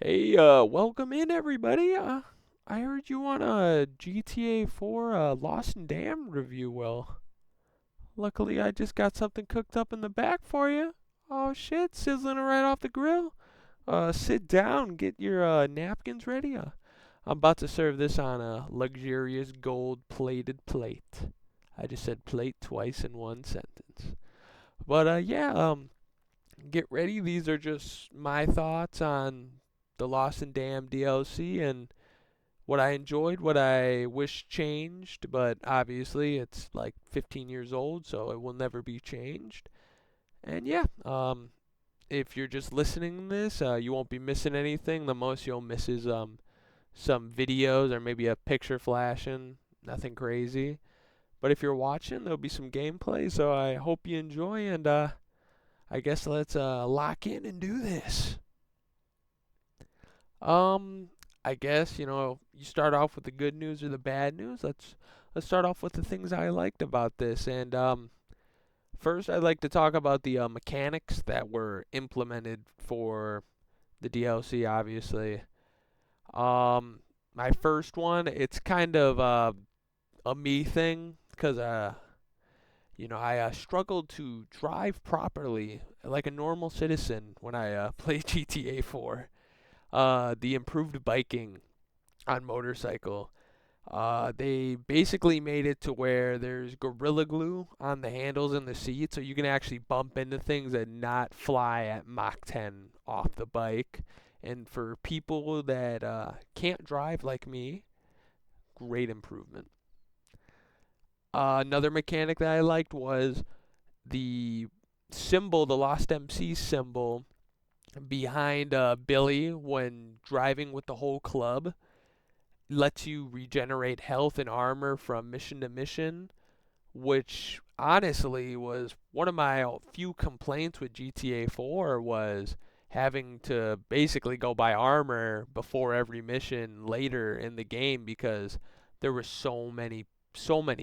Hey, welcome in everybody. I heard you want a GTA 4 Lost and Damned review. Well, luckily I just got something cooked up in the back for you. Oh shit, sizzling right off the grill. Sit down, get your napkins ready. I'm about to serve this on a luxurious gold-plated plate. I just said plate twice in one sentence. But yeah, get ready. These are just my thoughts on the Lost and Damned DLC and what I enjoyed, what I wish changed, but obviously it's like 15 years old, so it will never be changed. And yeah, if you're just listening to this, you won't be missing anything. The most you'll miss is some videos or maybe a picture flashing. Nothing crazy. But if you're watching, there'll be some gameplay, so I hope you enjoy. And I guess let's lock in and do this. Um, I guess you start off with the good news or the bad news. Let's start off with the things I liked about this. And first, I'd like to talk about the mechanics that were implemented for the DLC. Obviously, um, my first one, it's kind of a me thing because I struggled to drive properly like a normal citizen when I play GTA 4. The improved biking on motorcycle. They basically made it to where there's Gorilla Glue on the handles and the seat, so you can actually bump into things and not fly at Mach 10 off the bike. And for people that can't drive like me, great improvement. Another mechanic that I liked was the symbol, the Lost MC symbol behind Billy when driving with the whole club lets you regenerate health and armor from mission to mission, which honestly was one of my few complaints with GTA 4 was having to basically go buy armor before every mission later in the game because there were so many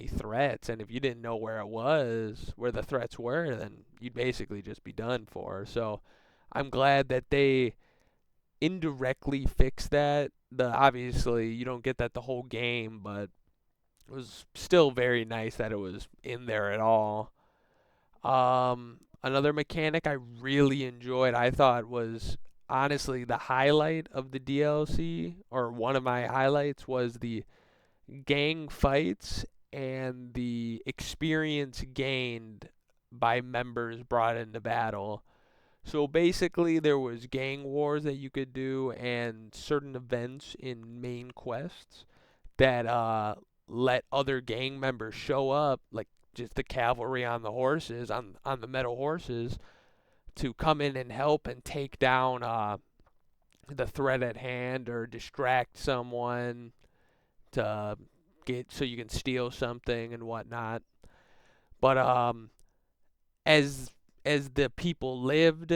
threats, and if you didn't know where the threats were, then you'd basically just be done for. So I'm glad that they indirectly fix that. The obviously you don't get that the whole game, but it was still very nice that it was in there at all. Another mechanic I really enjoyed, I thought was honestly the highlight of the DLC, or one of my highlights was the gang fights and the experience gained by members brought into battle. So basically, there was gang wars that you could do and certain events in main quests that let other gang members show up, like just the cavalry on the horses, on the metal horses, to come in and help and take down the threat at hand or distract someone to get so you can steal something and whatnot. But as as the people lived,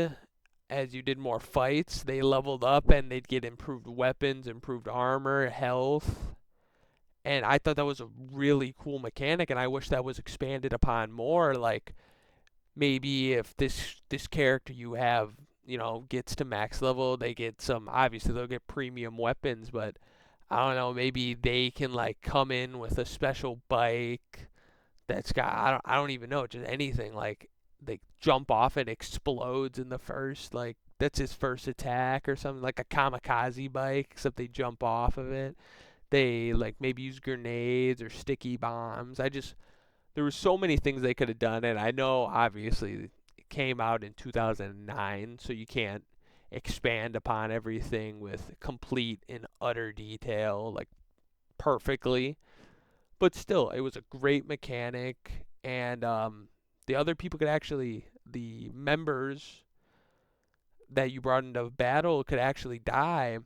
as you did more fights, they leveled up and they'd get improved weapons, improved armor, health. And I thought that was a really cool mechanic, and I wish that was expanded upon more. Like maybe if this character you have, gets to max level, they get some. Obviously, they'll get premium weapons, but I don't know. Maybe they can like come in with a special bike that's got I don't even know, just anything like they jump off and explodes in the first, like that's his first attack or something, like a kamikaze bike except they jump off of it. They like maybe use grenades or sticky bombs. There were so many things they could have done, and I know obviously it came out in 2009, so you can't expand upon everything with complete and utter detail like perfectly, but still, it was a great mechanic, and the other people could actually, the members that you brought into battle could actually die,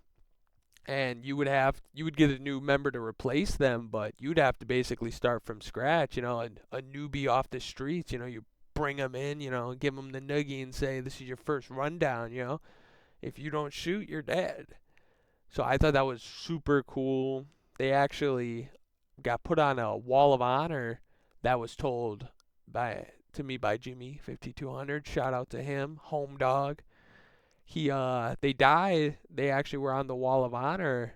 and you would get a new member to replace them, but you'd have to basically start from scratch, a newbie off the streets, you bring them in, give them the noogie and say this is your first rundown, if you don't shoot, you're dead. So I thought that was super cool. They actually got put on a wall of honor that was told by to me by Jimmy 5200. Shout out to him, home dog. They died. They actually were on the Wall of Honor.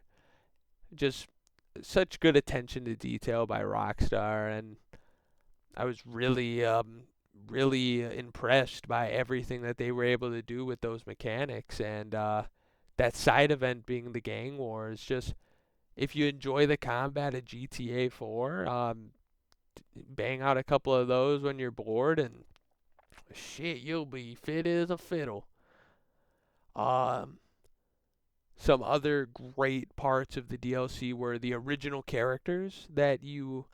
Just such good attention to detail by Rockstar, and I was really impressed by everything that they were able to do with those mechanics, and that side event being the gang wars. Just if you enjoy the combat of GTA 4, bang out a couple of those when you're bored, and shit, you'll be fit as a fiddle. Um, some other great parts of the DLC were the original characters that you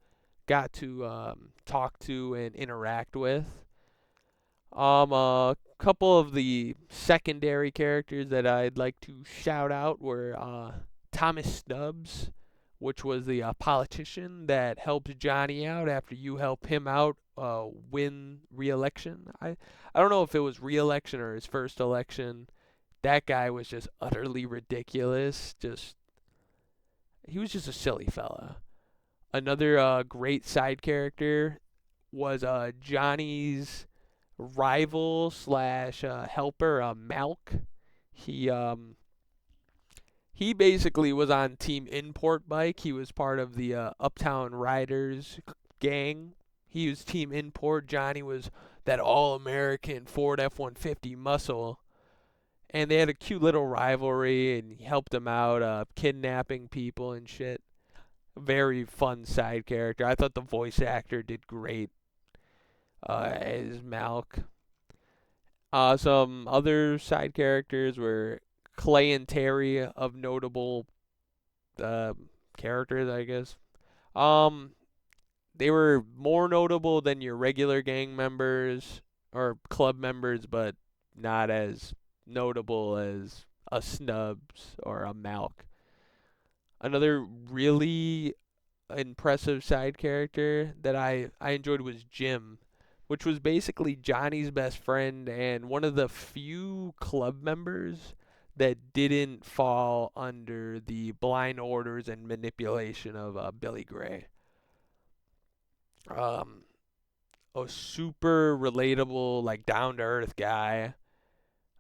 got to talk to and interact with. A couple of the secondary characters that I'd like to shout out were Thomas Stubbs, which was the politician that helped Johnny out after you help him out win re-election. I don't know if it was re-election or his first election. That guy was just utterly ridiculous. Just he was just a silly fella. Another great side character was Johnny's rival slash helper, Malk. He um he basically was on Team Import Bike. He was part of the Uptown Riders gang. He was Team Import. Johnny was that all-American Ford F-150 muscle. And they had a cute little rivalry, and he helped him out, kidnapping people and shit. Very fun side character. I thought the voice actor did great as Malk. Some other side characters were Clay and Terry of notable uh, characters, I guess. Um, they were more notable than your regular gang members or club members, but not as notable as a Snubs or a Malk. Another really impressive side character that I enjoyed was Jim, which was basically Johnny's best friend and one of the few club members that didn't fall under the blind orders and manipulation of Billy Gray. Um, a super relatable, like down to earth guy.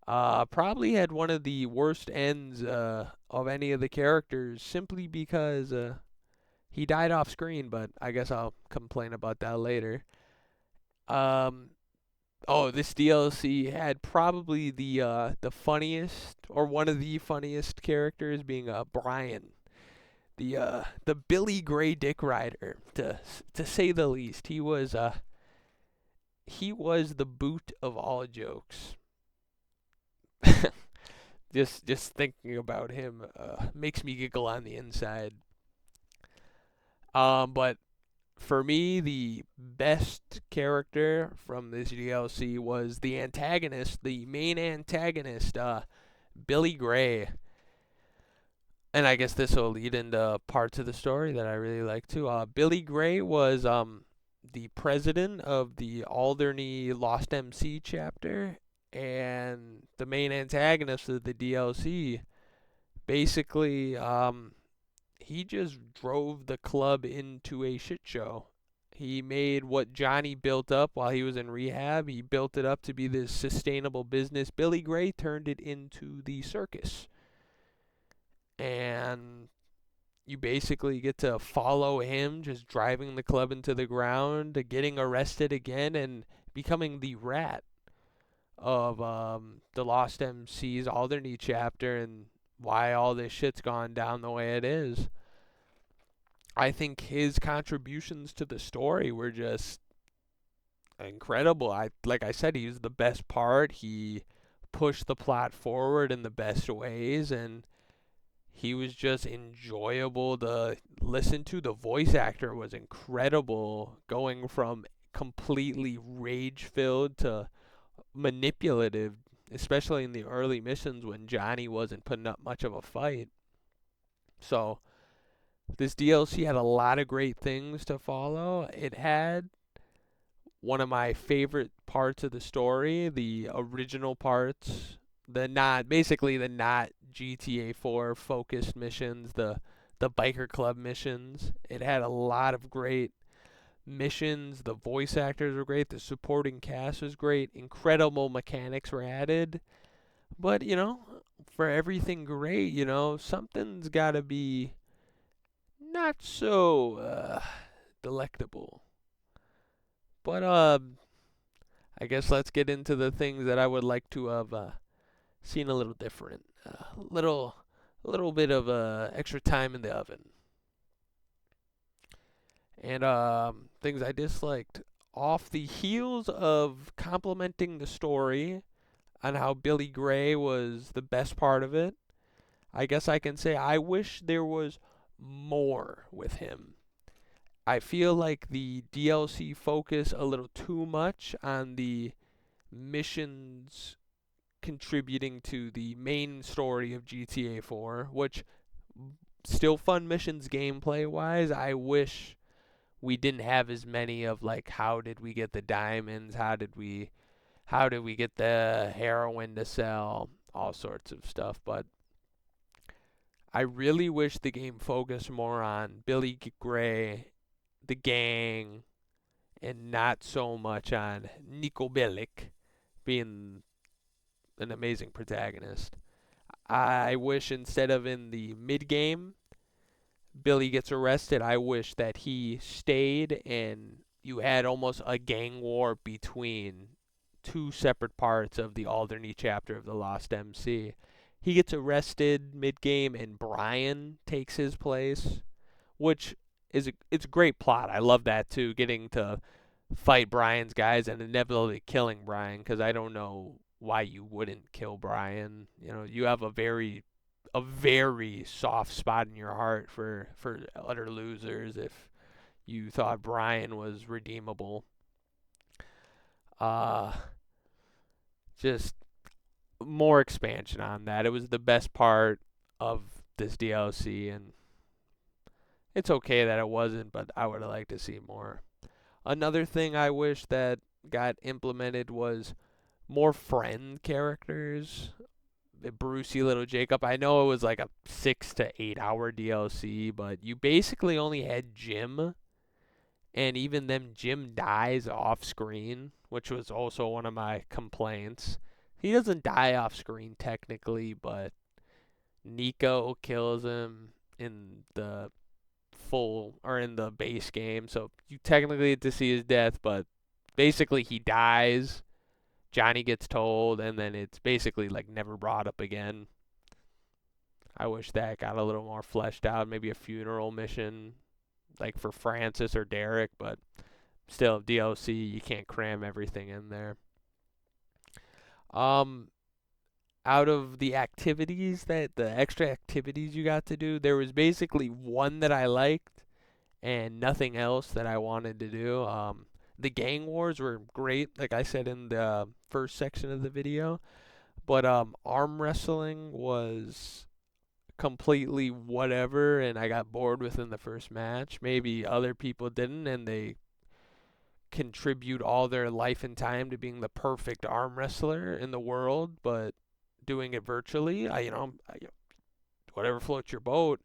Probably had one of the worst ends of any of the characters simply because he died off screen, but I guess I'll complain about that later. Um, oh, this DLC had probably the funniest or one of the funniest characters being Brian, the Billy Gray Dick Rider, to say the least. He was the boot of all jokes. Just thinking about him makes me giggle on the inside. But for me, the best character from this DLC was the antagonist, the main antagonist, Billy Gray. And I guess this will lead into parts of the story that I really like too. Billy Gray was the president of the Alderney Lost MC chapter, and the main antagonist of the DLC. Basically, he just drove the club into a shit show. He made what Johnny built up while he was in rehab. He built it up to be this sustainable business. Billy Gray turned it into the circus. And you basically get to follow him just driving the club into the ground, getting arrested again, and becoming the rat of the Lost MC's Alderney chapter and why all this shit's gone down the way it is. I think his contributions to the story were just incredible. Like I said, he was the best part. He pushed the plot forward in the best ways, and he was just enjoyable to listen to. The voice actor was incredible, going from completely rage filled to manipulative, especially in the early missions when Johnny wasn't putting up much of a fight. So this DLC had a lot of great things to follow. It had one of my favorite parts of the story, the original parts, the not GTA 4 focused missions, the biker club missions. It had a lot of great missions. The voice actors were great. The supporting cast was great. Incredible mechanics were added. But, for everything great, something's got to be not so delectable. But I guess let's get into the things that I would like to have seen a little different. A little bit of extra time in the oven. And things I disliked. Off the heels of complimenting the story on how Billy Gray was the best part of it, I guess I can say I wish there was more with him. I feel like the DLC focus a little too much on the missions contributing to the main story of GTA 4, which still fun missions gameplay wise. I wish we didn't have as many of like how did we get the diamonds, how did we get the heroin to sell, all sorts of stuff, but I really wish the game focused more on Billy Gray, the gang, and not so much on Niko Bellic being an amazing protagonist. I wish instead of in the mid game, Billy gets arrested, I wish that he stayed and you had almost a gang war between two separate parts of the Alderney chapter of the Lost MC. He gets arrested mid game and Brian takes his place, which it's a great plot. I love that too, getting to fight Brian's guys and inevitably killing Brian because I don't know why you wouldn't kill Brian. You have a very soft spot in your heart for utter losers if you thought Brian was redeemable. Uh just more expansion on that. It was the best part of this DLC and it's okay that it wasn't, but I would have liked to see more. Another thing I wish that got implemented was more friend characters. Brucey Little Jacob. I know it was like a 6 to 8 hour DLC, but you basically only had Jim, and even then, Jim dies off screen, which was also one of my complaints. He doesn't die off screen technically, but Nico kills him in the full or in the base game, so you technically get to see his death, but basically he dies. Johnny gets told, and then it's basically like never brought up again. I wish that got a little more fleshed out, maybe a funeral mission like for Francis or Derek, but still DLC, you can't cram everything in there. Um Out of the activities that the extra activities you got to do, there was basically one that I liked and nothing else that I wanted to do. The gang wars were great, like I said in the first section of the video, but arm wrestling was completely whatever, and I got bored within the first match. Maybe other people didn't, and they contribute all their life and time to being the perfect arm wrestler in the world, but doing it virtually. Whatever floats your boat.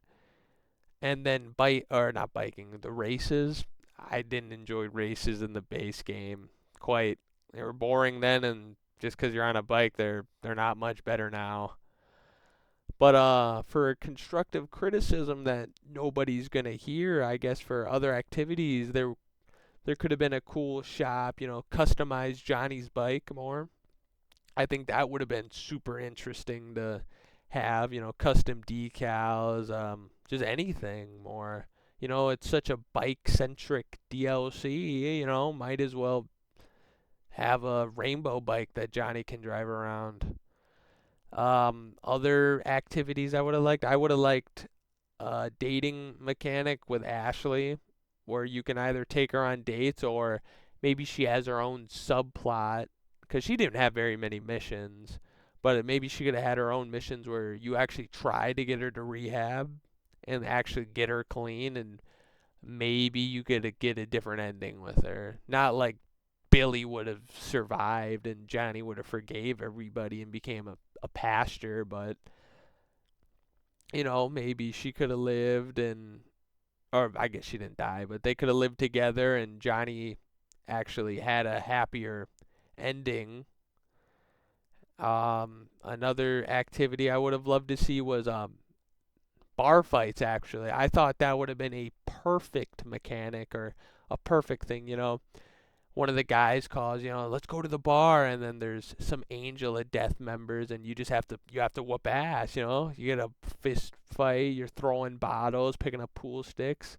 And then bike or not biking, the races. I didn't enjoy races in the base game quite. They were boring then, and just because you're on a bike, they're not much better now. But for constructive criticism that nobody's gonna hear, I guess for other activities, there could have been a cool shop, customize Johnny's bike more. I think that would have been super interesting to have, custom decals, just anything more. It's such a bike centric DLC, might as well have a rainbow bike that Johnny can drive around. Other activities I would have liked a dating mechanic with Ashley, where you can either take her on dates or maybe she has her own subplot because she didn't have very many missions. But maybe she could have had her own missions where you actually try to get her to rehab and actually get her clean, and maybe you could get a different ending with her. Not like Billy would have survived and Johnny would have forgave everybody and became a pastor, but maybe she could have lived and or I guess she didn't die, but they could have lived together and Johnny actually had a happier ending. Another activity I would have loved to see was bar fights. Actually, I thought that would have been a perfect mechanic or a perfect thing. One of the guys calls, let's go to the bar, and then there's some Angel of Death members, and you have to whoop ass. You get a fist fight, you're throwing bottles, picking up pool sticks.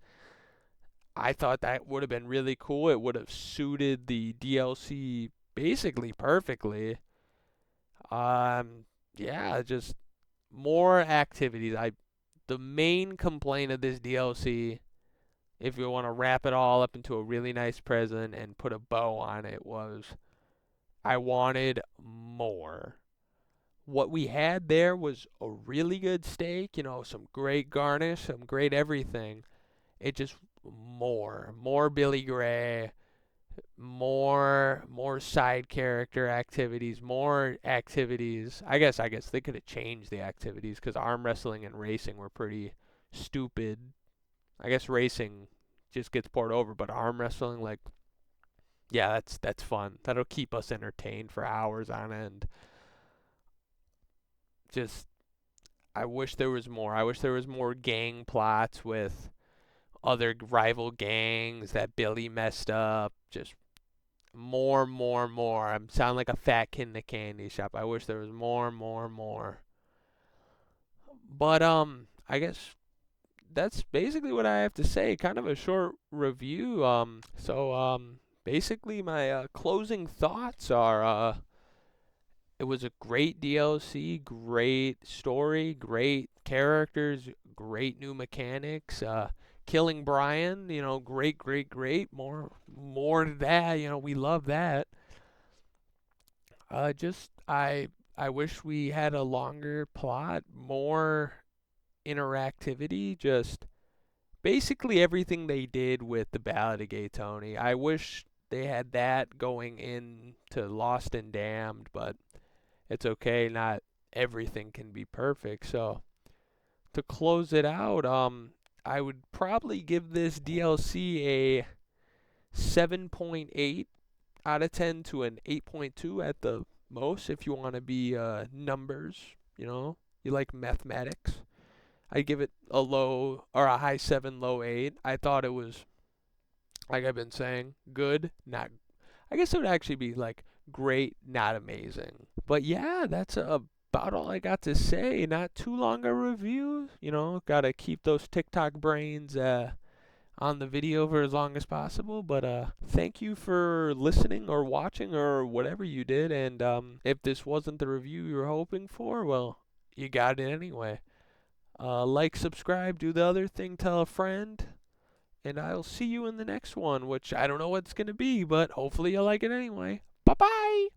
I thought that would have been really cool. It would have suited the DLC basically perfectly. Yeah, just more activities. The main complaint of this DLC, if you want to wrap it all up into a really nice present and put a bow on it, was I wanted more. What we had there was a really good steak, some great garnish, some great everything. It just more Billy Gray, more side character activities, more activities. I guess they could have changed the activities because arm wrestling and racing were pretty stupid. I guess racing just gets poured over, but arm wrestling, like, yeah, that's fun. That'll keep us entertained for hours on end. Just I wish there was more. I wish there was more gang plots with other rival gangs that Billy messed up. Just more. I'm sound like a fat kid in a candy shop. I wish there was more. But I guess that's basically what I have to say. Kind of a short review. Basically my closing thoughts are it was a great DLC, great story, great characters, great new mechanics. Killing Brian, great. More to that, we love that. Just I wish we had a longer plot, more interactivity, just basically everything they did with the Ballad of Gay Tony. I wish they had that going into Lost and Damned, but it's okay. Not everything can be perfect. So to close it out, I would probably give this DLC a 7.8 out of 10 to an 8.2 at the most if you want to be numbers, you like mathematics. I'd give it a low or a high 7, low 8. I thought it was, like I've been saying, good, not, I guess it would actually be like great, not amazing. But yeah, that's about all I got to say. Not too long a review, gotta keep those TikTok brains on the video for as long as possible. But thank you for listening or watching or whatever you did. And if this wasn't the review you were hoping for, well, you got it anyway. Like, subscribe, do the other thing, tell a friend, and I'll see you in the next one, which I don't know what it's going to be, but hopefully you'll like it anyway. Bye bye!